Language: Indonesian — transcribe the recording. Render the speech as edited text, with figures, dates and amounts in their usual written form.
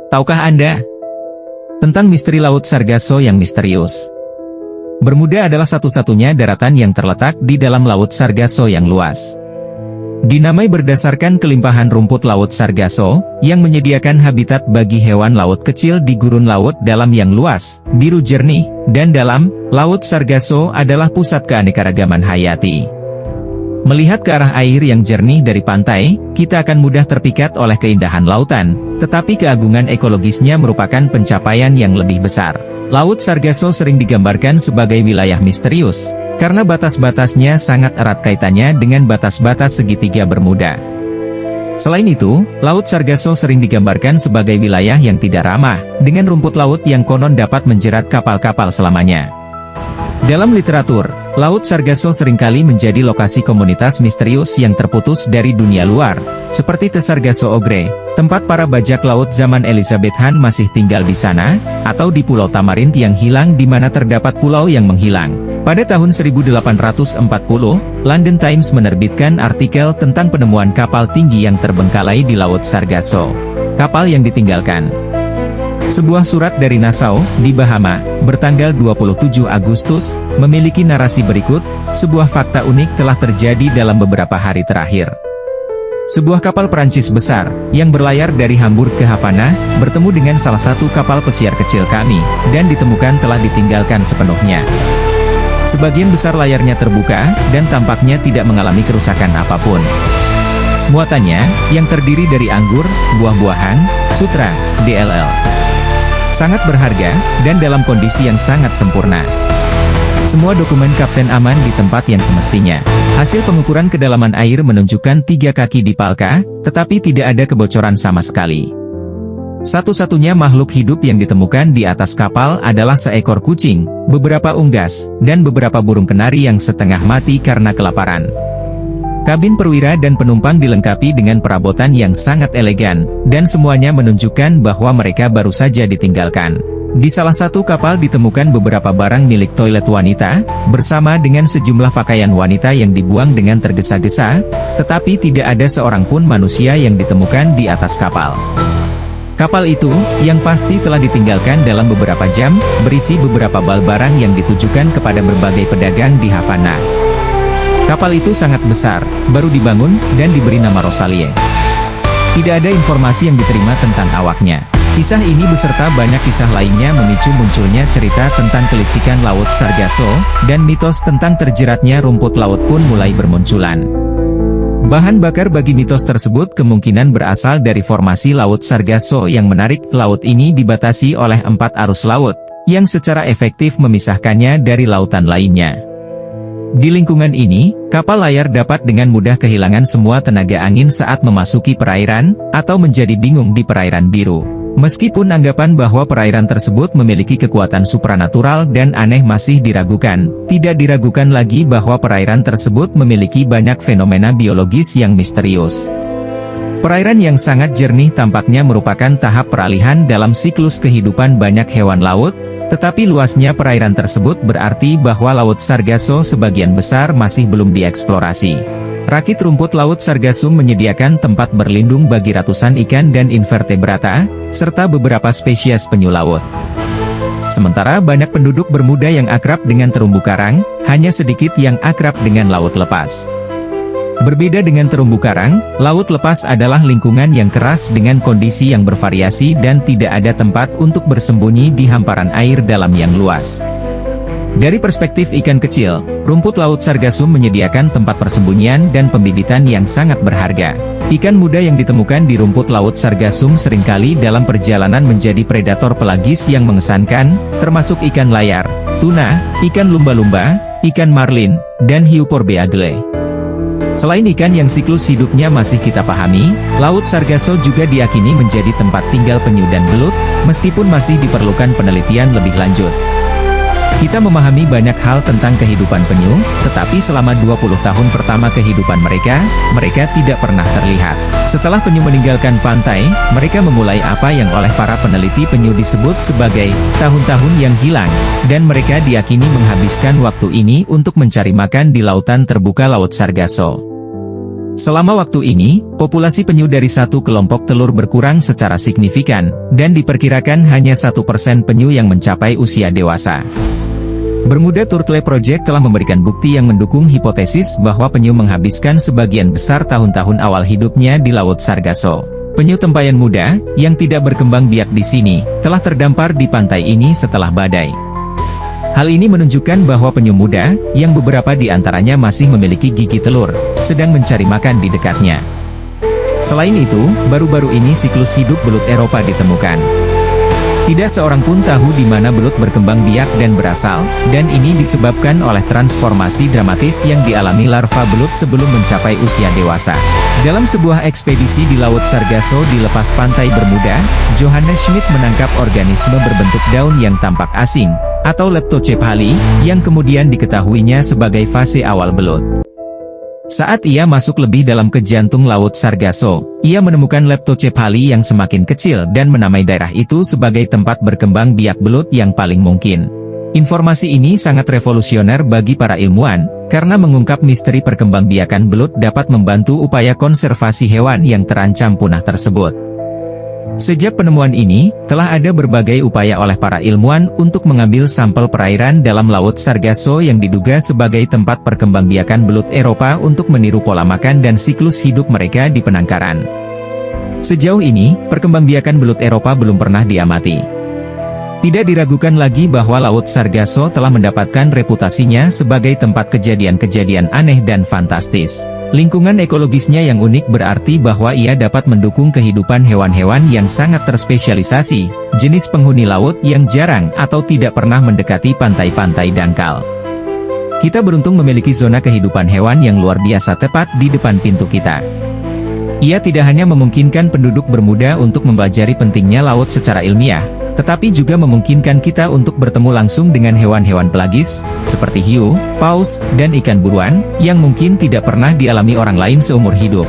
Tahukah Anda tentang misteri Laut Sargasso yang misterius? Bermuda adalah satu-satunya daratan yang terletak di dalam Laut Sargasso yang luas. Dinamai berdasarkan kelimpahan rumput Laut Sargasso, yang menyediakan habitat bagi hewan laut kecil di gurun laut dalam yang luas, biru jernih, dan dalam. Laut Sargasso adalah pusat keanekaragaman hayati. Melihat ke arah air yang jernih dari pantai, kita akan mudah terpikat oleh keindahan lautan, tetapi keagungan ekologisnya merupakan pencapaian yang lebih besar. Laut Sargasso sering digambarkan sebagai wilayah misterius, karena batas-batasnya sangat erat kaitannya dengan batas-batas segitiga Bermuda. Selain itu, Laut Sargasso sering digambarkan sebagai wilayah yang tidak ramah, dengan rumput laut yang konon dapat menjerat kapal-kapal selamanya. Dalam literatur, Laut Sargasso seringkali menjadi lokasi komunitas misterius yang terputus dari dunia luar, seperti The Sargasso Ogre, tempat para bajak laut zaman Elizabethan masih tinggal di sana, atau di Pulau Tamarind yang hilang di mana terdapat pulau yang menghilang. Pada tahun 1840, London Times menerbitkan artikel tentang penemuan kapal tinggi yang terbengkalai di Laut Sargasso. Kapal yang ditinggalkan. Sebuah surat dari Nassau, di Bahama, bertanggal 27 Agustus, memiliki narasi berikut, sebuah fakta unik telah terjadi dalam beberapa hari terakhir. Sebuah kapal Perancis besar, yang berlayar dari Hamburg ke Havana, bertemu dengan salah satu kapal pesiar kecil kami, dan ditemukan telah ditinggalkan sepenuhnya. Sebagian besar layarnya terbuka, dan tampaknya tidak mengalami kerusakan apapun. Muatannya, yang terdiri dari anggur, buah-buahan, sutra, DLL. Sangat berharga, dan dalam kondisi yang sangat sempurna. Semua dokumen kapten aman di tempat yang semestinya. Hasil pengukuran kedalaman air menunjukkan 3 kaki di palka, tetapi tidak ada kebocoran sama sekali. Satu-satunya makhluk hidup yang ditemukan di atas kapal adalah seekor kucing, beberapa unggas, dan beberapa burung kenari yang setengah mati karena kelaparan. Kabin perwira dan penumpang dilengkapi dengan perabotan yang sangat elegan, dan semuanya menunjukkan bahwa mereka baru saja ditinggalkan. Di salah satu kapal ditemukan beberapa barang milik toilet wanita, bersama dengan sejumlah pakaian wanita yang dibuang dengan tergesa-gesa, tetapi tidak ada seorang pun manusia yang ditemukan di atas kapal. Kapal itu, yang pasti telah ditinggalkan dalam beberapa jam, berisi beberapa bal barang yang ditujukan kepada berbagai pedagang di Havana. Kapal itu sangat besar, baru dibangun, dan diberi nama Rosalie. Tidak ada informasi yang diterima tentang awaknya. Kisah ini beserta banyak kisah lainnya memicu munculnya cerita tentang kelicikan Laut Sargasso, dan mitos tentang terjeratnya rumput laut pun mulai bermunculan. Bahan bakar bagi mitos tersebut kemungkinan berasal dari formasi Laut Sargasso yang menarik. Laut ini dibatasi oleh 4 arus laut, yang secara efektif memisahkannya dari lautan lainnya. Di lingkungan ini, kapal layar dapat dengan mudah kehilangan semua tenaga angin saat memasuki perairan, atau menjadi bingung di perairan biru. Meskipun anggapan bahwa perairan tersebut memiliki kekuatan supranatural dan aneh masih diragukan, tidak diragukan lagi bahwa perairan tersebut memiliki banyak fenomena biologis yang misterius. Perairan yang sangat jernih tampaknya merupakan tahap peralihan dalam siklus kehidupan banyak hewan laut, tetapi luasnya perairan tersebut berarti bahwa Laut Sargasso sebagian besar masih belum dieksplorasi. Rakit rumput Laut Sargasso menyediakan tempat berlindung bagi ratusan ikan dan invertebrata, serta beberapa spesies penyu laut. Sementara banyak penduduk Bermuda yang akrab dengan terumbu karang, hanya sedikit yang akrab dengan laut lepas. Berbeda dengan terumbu karang, laut lepas adalah lingkungan yang keras dengan kondisi yang bervariasi dan tidak ada tempat untuk bersembunyi di hamparan air dalam yang luas. Dari perspektif ikan kecil, rumput Laut Sargasso menyediakan tempat persembunyian dan pembibitan yang sangat berharga. Ikan muda yang ditemukan di rumput Laut Sargasso seringkali dalam perjalanan menjadi predator pelagis yang mengesankan, termasuk ikan layar, tuna, ikan lumba-lumba, ikan marlin, dan hiu porbeagle. Selain ikan yang siklus hidupnya masih kita pahami, Laut Sargasso juga diyakini menjadi tempat tinggal penyu dan belut, meskipun masih diperlukan penelitian lebih lanjut. Kita memahami banyak hal tentang kehidupan penyu, tetapi selama 20 tahun pertama kehidupan mereka tidak pernah terlihat. Setelah penyu meninggalkan pantai, mereka memulai apa yang oleh para peneliti penyu disebut sebagai tahun-tahun yang hilang, dan mereka diyakini menghabiskan waktu ini untuk mencari makan di lautan terbuka Laut Sargasso. Selama waktu ini, populasi penyu dari satu kelompok telur berkurang secara signifikan, dan diperkirakan hanya 1% penyu yang mencapai usia dewasa. Bermuda Turtle Project telah memberikan bukti yang mendukung hipotesis bahwa penyu menghabiskan sebagian besar tahun-tahun awal hidupnya di Laut Sargasso. Penyu tempayan muda, yang tidak berkembang biak di sini, telah terdampar di pantai ini setelah badai. Hal ini menunjukkan bahwa penyu muda, yang beberapa di antaranya masih memiliki gigi telur, sedang mencari makan di dekatnya. Selain itu, baru-baru ini siklus hidup belut Eropa ditemukan. Tidak seorang pun tahu di mana belut berkembang biak dan berasal, dan ini disebabkan oleh transformasi dramatis yang dialami larva belut sebelum mencapai usia dewasa. Dalam sebuah ekspedisi di Laut Sargasso di lepas pantai Bermuda, Johannes Schmidt menangkap organisme berbentuk daun yang tampak asing, atau Leptocephali, yang kemudian diketahuinya sebagai fase awal belut. Saat ia masuk lebih dalam ke jantung Laut Sargasso, ia menemukan Leptocephali yang semakin kecil dan menamai daerah itu sebagai tempat berkembang biak belut yang paling mungkin. Informasi ini sangat revolusioner bagi para ilmuwan, karena mengungkap misteri perkembangbiakan belut dapat membantu upaya konservasi hewan yang terancam punah tersebut. Sejak penemuan ini, telah ada berbagai upaya oleh para ilmuwan untuk mengambil sampel perairan dalam Laut Sargasso yang diduga sebagai tempat perkembangbiakan belut Eropa untuk meniru pola makan dan siklus hidup mereka di penangkaran. Sejauh ini, perkembangbiakan belut Eropa belum pernah diamati. Tidak diragukan lagi bahwa Laut Sargasso telah mendapatkan reputasinya sebagai tempat kejadian-kejadian aneh dan fantastis. Lingkungan ekologisnya yang unik berarti bahwa ia dapat mendukung kehidupan hewan-hewan yang sangat terspesialisasi, jenis penghuni laut yang jarang atau tidak pernah mendekati pantai-pantai dangkal. Kita beruntung memiliki zona kehidupan hewan yang luar biasa tepat di depan pintu kita. Ia tidak hanya memungkinkan penduduk Bermuda untuk mempelajari pentingnya laut secara ilmiah, tetapi juga memungkinkan kita untuk bertemu langsung dengan hewan-hewan pelagis, seperti hiu, paus, dan ikan buruan, yang mungkin tidak pernah dialami orang lain seumur hidup.